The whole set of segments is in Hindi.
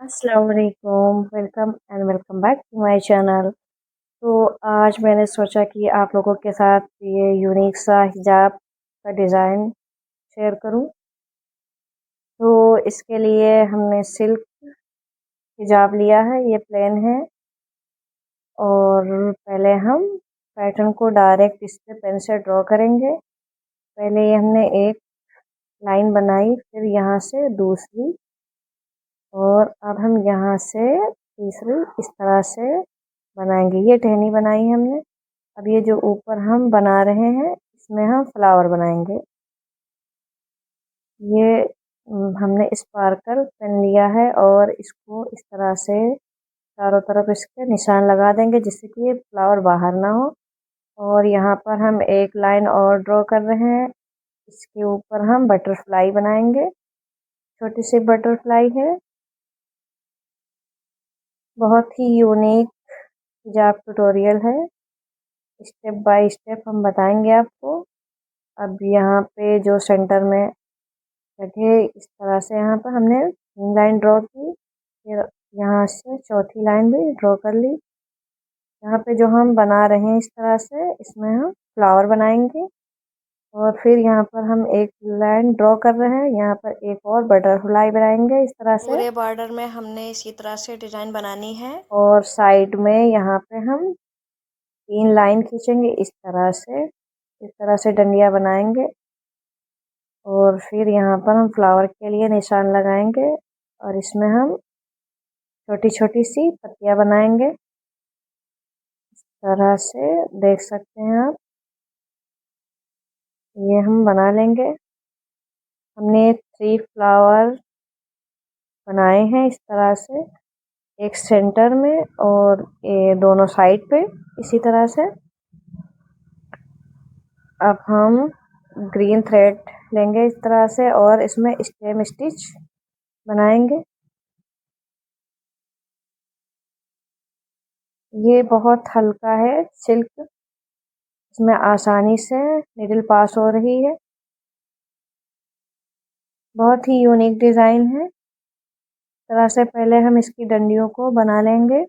अस्सलाम वालेकुम, welcome and welcome back to my channel. तो आज मैंने सोचा कि आप लोगों के साथ ये यूनिक सा हिजाब का डिज़ाइन शेयर करूं। तो इसके लिए हमने सिल्क हिजाब लिया है, ये प्लेन है। और पहले हम पैटर्न को डायरेक्ट इस पे पेन से ड्रॉ करेंगे। पहले ये हमने एक लाइन बनाई, फिर यहाँ से दूसरी, और अब हम यहाँ से तीसरी इस तरह से बनाएंगे। ये टहनी बनाई है हमने। अब ये जो ऊपर हम बना रहे हैं, इसमें हम फ्लावर बनाएंगे। ये हमने स्पार्कल पेन लिया है और इसको इस तरह से चारों तरफ इसके निशान लगा देंगे, जिससे कि ये फ्लावर बाहर ना हो। और यहाँ पर हम एक लाइन और ड्रॉ कर रहे हैं। इसके ऊपर हम बटरफ्लाई बनाएंगे, छोटी सी बटरफ्लाई है। बहुत ही यूनिक हिजाब ट्यूटोरियल है, स्टेप बाय स्टेप हम बताएंगे आपको। अब यहाँ पे जो सेंटर में रखे, इस तरह से यहाँ पर हमने 3 लाइन ड्रॉ की। फिर यहाँ से चौथी लाइन भी ड्रॉ कर ली। यहाँ पे जो हम बना रहे हैं इस तरह से, इसमें हम फ्लावर बनाएंगे। और फिर यहाँ पर हम एक लाइन ड्रॉ कर रहे हैं, यहाँ पर एक और बटरफ्लाई बनाएंगे इस तरह से। पूरे बॉर्डर में हमने इसी तरह से डिजाइन बनानी है। और साइड में यहाँ पे हम 3 लाइन खींचेंगे इस तरह से डंडियाँ बनाएंगे। और फिर यहाँ पर हम फ्लावर के लिए निशान लगाएंगे, और इसमें हम छोटी छोटी सी पत्तियाँ बनाएंगे। इस तरह से देख सकते हैं आप, ये हम बना लेंगे। हमने 3 फ्लावर बनाए हैं इस तरह से, एक सेंटर में और ये दोनों साइड पे इसी तरह से। अब हम ग्रीन थ्रेड लेंगे इस तरह से, और इसमें स्टेम स्टिच बनाएंगे। ये बहुत हल्का है सिल्क, इसमें आसानी से निडल पास हो रही है। बहुत ही यूनिक डिज़ाइन है। इस तरह से पहले हम इसकी डंडियों को बना लेंगे।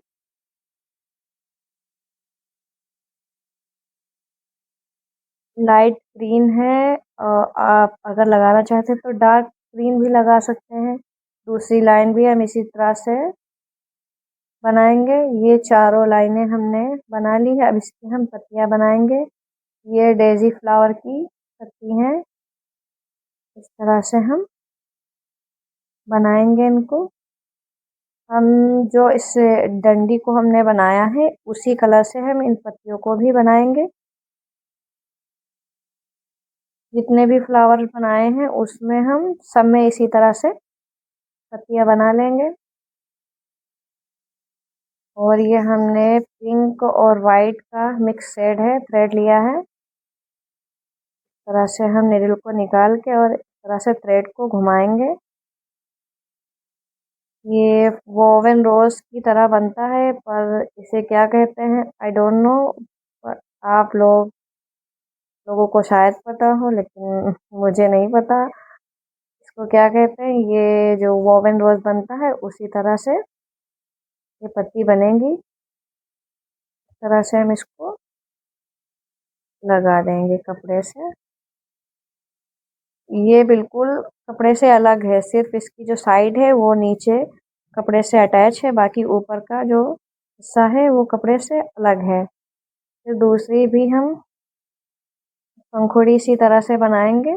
लाइट ग्रीन है, और आप अगर लगाना चाहते हैं तो डार्क ग्रीन भी लगा सकते हैं। दूसरी लाइन भी हम इसी तरह से बनाएंगे। ये चारों लाइनें हमने बना ली है। अब इसकी हम पत्तियां बनाएंगे। ये डेजी फ्लावर की पत्ती हैं, इस तरह से हम बनाएंगे इनको। हम जो इस डंडी को हमने बनाया है, उसी कलर से हम इन पत्तियों को भी बनाएंगे। जितने भी फ्लावर बनाए हैं उसमें हम सब में इसी तरह से पत्तियां बना लेंगे। और ये हमने पिंक और वाइट का मिक्स शेड है, थ्रेड लिया है। इस तरह से हम निडल को निकाल के और इस तरह से थ्रेड को घुमाएंगे। ये वोवन रोज की तरह बनता है, पर इसे क्या कहते हैं आई डोंट नो। पर आप लोगों को शायद पता हो, लेकिन मुझे नहीं पता इसको क्या कहते हैं। ये जो वोवन रोज बनता है, उसी तरह से ये पत्ती बनेगी। इस तरह से हम इसको लगा देंगे कपड़े से। ये बिल्कुल कपड़े से अलग है, सिर्फ इसकी जो साइड है वो नीचे कपड़े से अटैच है, बाकी ऊपर का जो हिस्सा है वो कपड़े से अलग है। फिर दूसरी भी हम पंखुड़ी इसी तरह से बनाएंगे।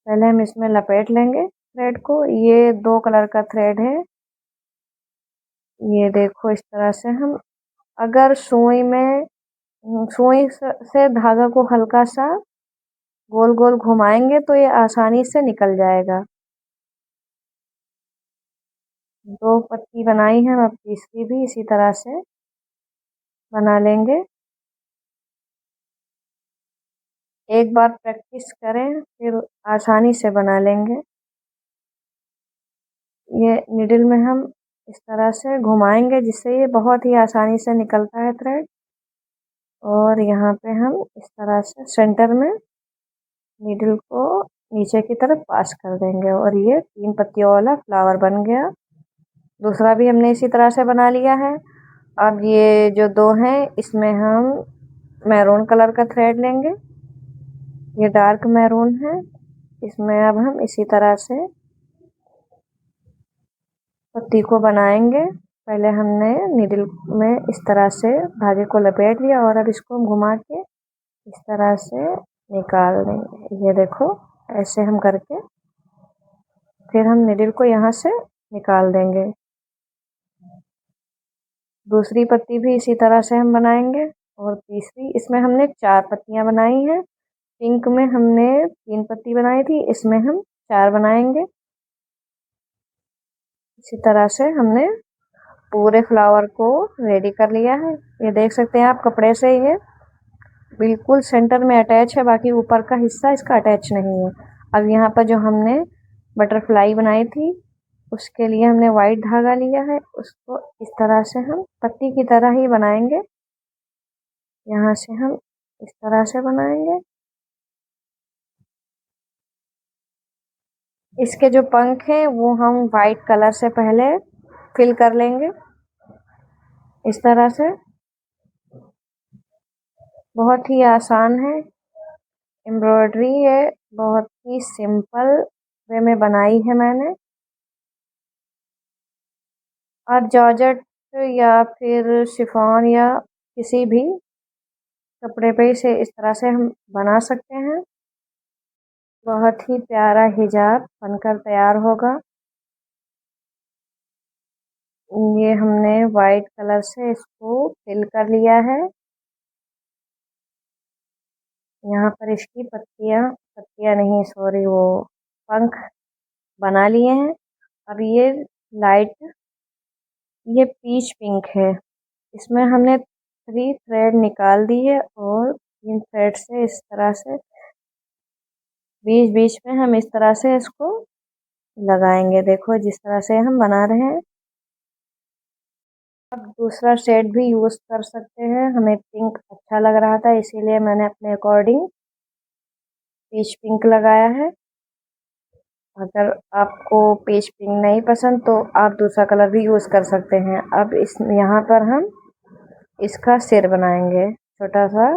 पहले हम इसमें लपेट लेंगे थ्रेड को। ये 2 कलर का थ्रेड है। ये देखो इस तरह से हम अगर सुई से धागा को हल्का सा गोल गोल घुमाएंगे तो ये आसानी से निकल जाएगा। 2 पत्ती बनाई है, अब तीसरी भी इसी तरह से बना लेंगे। एक बार प्रैक्टिस करें, फिर आसानी से बना लेंगे। ये निडल में हम इस तरह से घुमाएंगे, जिससे ये बहुत ही आसानी से निकलता है थ्रेड। और यहाँ पे हम इस तरह से सेंटर में नीडल को नीचे की तरफ पास कर देंगे और ये 3 पत्तियों वाला फ्लावर बन गया। दूसरा भी हमने इसी तरह से बना लिया है। अब ये जो 2 हैं इसमें हम मैरून कलर का थ्रेड लेंगे, ये डार्क मैरून है। इसमें अब हम इसी तरह से पत्ती को बनाएंगे। पहले हमने नीडल में इस तरह से धागे को लपेट लिया और अब इसको हम घुमा के इस तरह से निकाल देंगे। ये देखो, ऐसे हम करके फिर हम नीडल को यहाँ से निकाल देंगे। दूसरी पत्ती भी इसी तरह से हम बनाएंगे और तीसरी, इसमें हमने 4 पत्तियां बनाई हैं। पिंक में हमने 3 पत्ती बनाई थी, इसमें हम 4 बनाएंगे। इसी तरह से हमने पूरे फ्लावर को रेडी कर लिया है। ये देख सकते हैं आप, कपड़े से ये बिल्कुल सेंटर में अटैच है, बाकी ऊपर का हिस्सा इसका अटैच नहीं है। अब यहाँ पर जो हमने बटरफ्लाई बनाई थी उसके लिए हमने वाइट धागा लिया है, उसको इस तरह से हम पत्ती की तरह ही बनाएंगे। यहाँ से हम इस तरह से बनाएंगे। इसके जो पंख हैं वो हम वाइट कलर से पहले फिल कर लेंगे इस तरह से। बहुत ही आसान है, एम्ब्रॉयडरी है, बहुत ही सिंपल वे में बनाई है मैंने। आप जॉर्जेट या फिर शिफॉन या किसी भी कपड़े पे इसे इस तरह से हम बना सकते हैं। बहुत ही प्यारा हिजाब बनकर तैयार होगा। ये हमने वाइट कलर से इसको फिल कर लिया है। यहाँ पर इसकी पत्तियां नहीं, सॉरी, वो पंख बना लिए हैं। अब ये लाइट, ये पीच पिंक है। इसमें हमने 3 थ्रेड निकाल दी है और इन थ्रेड से इस तरह से बीच बीच में हम इस तरह से इसको लगाएंगे। देखो, जिस तरह से हम बना रहे हैं। अब दूसरा शेड भी यूज कर सकते हैं, हमें पिंक अच्छा लग रहा था इसीलिए मैंने अपने अकॉर्डिंग पीच पिंक लगाया है। अगर आपको पीच पिंक नहीं पसंद तो आप दूसरा कलर भी यूज कर सकते हैं। अब इस यहाँ पर हम इसका सिर बनाएंगे छोटा सा,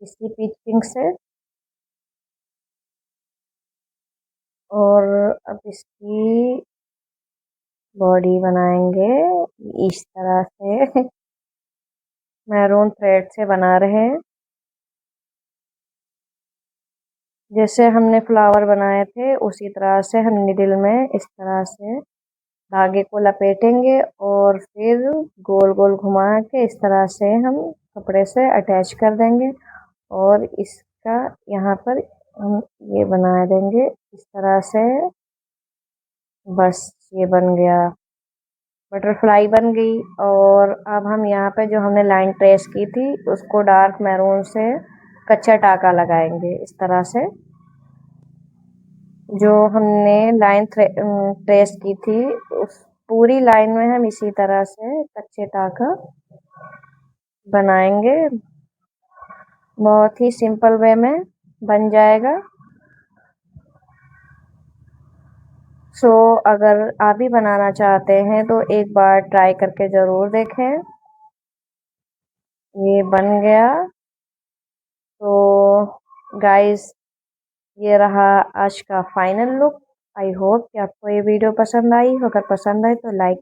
इसी पीच पिंक से। और अब इसकी बॉडी बनाएंगे इस तरह से मैरून थ्रेड से बना रहे हैं। जैसे हमने फ्लावर बनाए थे उसी तरह से हम निडल में इस तरह से धागे को लपेटेंगे और फिर गोल गोल घुमा के इस तरह से हम कपड़े से अटैच कर देंगे और इसका यहाँ पर हम ये बना देंगे इस तरह से। बस ये बन गया, बटरफ्लाई बन गई। और अब हम यहाँ पे जो हमने लाइन ट्रेस की थी उसको डार्क मैरून से कच्चा टाका लगाएंगे इस तरह से। जो हमने लाइन ट्रेस की थी उस पूरी लाइन में हम इसी तरह से कच्चे टाका बनाएंगे। बहुत ही सिंपल वे में बन जाएगा। अगर आप भी बनाना चाहते हैं तो एक बार ट्राई करके ज़रूर देखें। ये बन गया। तो गाइस, ये रहा आज का फाइनल लुक। आई होप कि आपको ये वीडियो पसंद आई। अगर पसंद आए तो लाइक